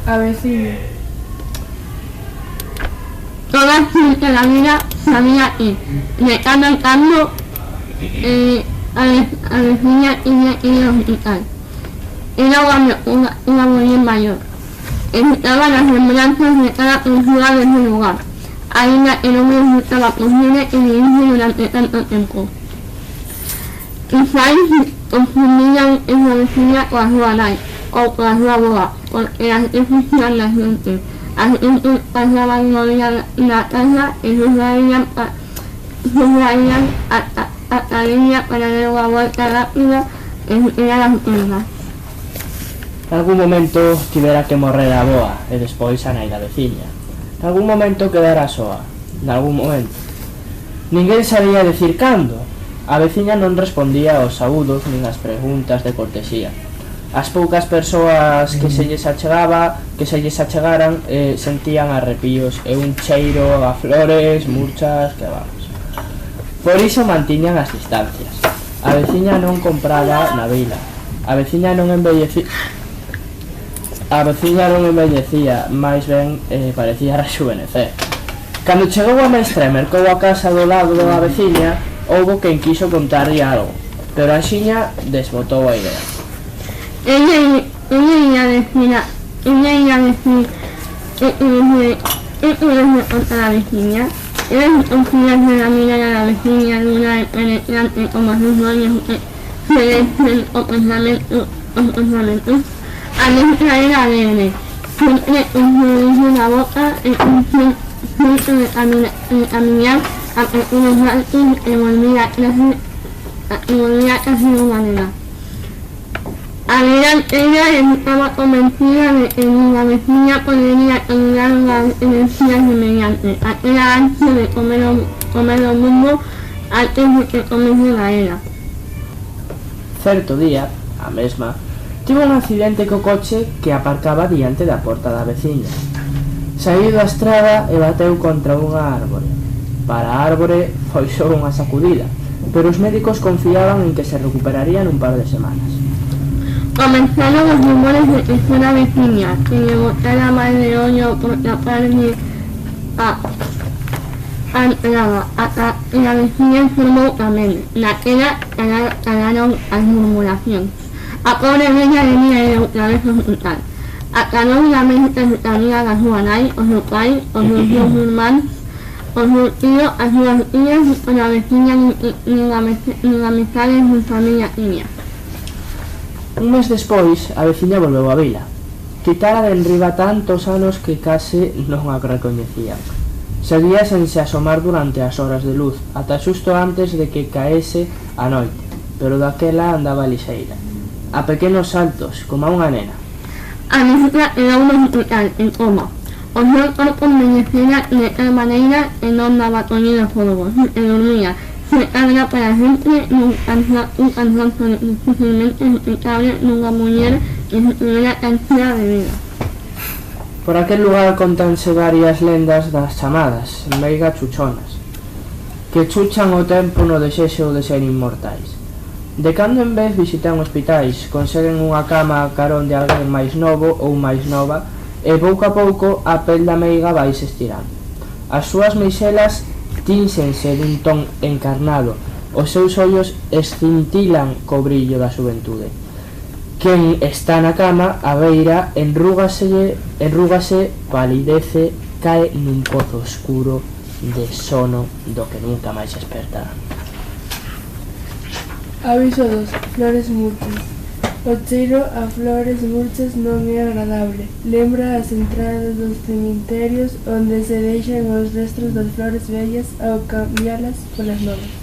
A veciño. Toda a xente da vida sabía que, de cando en cando, a veciña tiña que ir ao hospital. Era unha muller maior. Estaba nas lembranzas de cada cultura dese lugar, aínda que non resultaba posible que viviese durante tanto tempo. Quizais confundían esa veciña coa súa nai, ou coa súa avoa, porque as que existían na xente. As que pasaban no día na casa e se saían ata a liña para dar unha volta rápida e ir as tendas. Nalgún momento tivera que morrer a avoa e despois a nai da veciña. Nalgún momento quedara soa. Nalgún momento. Ninguén sabía decir cando. A veciña non respondía aos saúdos nin as preguntas de cortesía. As poucas persoas que se lles achegaran sentían arrepíos e un cheiro a flores, murchas, que vamos. Por iso mantiñan as distancias. A veciña non compraba na vila. A veciña non envellecía, máis ben parecía rejuvenecer. Cando chegou a mestra e mercou a casa do lado da veciña, houbo quen quiso contarlle algo, pero a xiña desbotou a idea. Ella iba a decir que puedes contar a la vecina. Eran conocidas de la mirada a la vecina dura y penetrante como sus sueños que se decían o pensamientos. A nuestra era alegre, siempre con su la boca y un siempre de caminar a pequeños saltos y volvía casi de manera. Ella estaba convencida de que la vecina podría ayudar las energías inmediatas, aquella ansia de comer o mundo antes de que comece la era. Certo día, a mesma, tivo un accidente co coche que aparcaba diante da porta da veciña. Saíu da estrada e bateu contra unha árbore. Para a árbore foi só unha sacudida, pero os médicos confiaban en que se recuperaría nun par de semanas. Comenzaron los rumores de que fuera vecina, que le botara mal de hoyo por taparle a entrada, hasta que la vecina enfermó también. La queda calaron as murmuracións. A pobre bella venía de outra vez ao hospital. Aclarou la mente de la amiga da súa nai, o seu pai, os seus dous irmáns, o seu tío, as súas tías, e a vecina nin amizades nin familia tiña. Un mes despois, a veciña volveu á vila. Quitara de enriba tantos anos que case non a recoñecían. Seguía sen se asomar durante as horas de luz, ata xusto antes de que caese a noite, pero daquela andaba lixeira, a pequenos saltos, como a unha nena. A mestra era un hospital en coma. O seu corpo envellecera de tal maneira que non daba coñido polvos, e dormía. Se carga para sempre un cansancio difícilmente explicable nunha muller que se tivera cansada de vida. Por aquel lugar contanse varias lendas das chamadas meiga chuchonas, que chuchan o tempo no desexo de ser inmortais. De cando en vez visitan hospitais, conseguen unha cama a carón de alguén máis novo ou máis nova e pouco a pouco a pel da meiga vaise estirando. As súas meixelas tínxense dun ton encarnado, os seus ollos escintilan co brillo da xuventude. Quen está na cama, a beira, enrúgase, palidece, cae nun pozo oscuro de sono do que nunca máis despertará. Aviso 2. Flores murchas. O cheiro a flores murchas non é agradable. Lembra as entradas dos cemiterios onde se deixan os restos das flores vellas ao cambialas polas novas.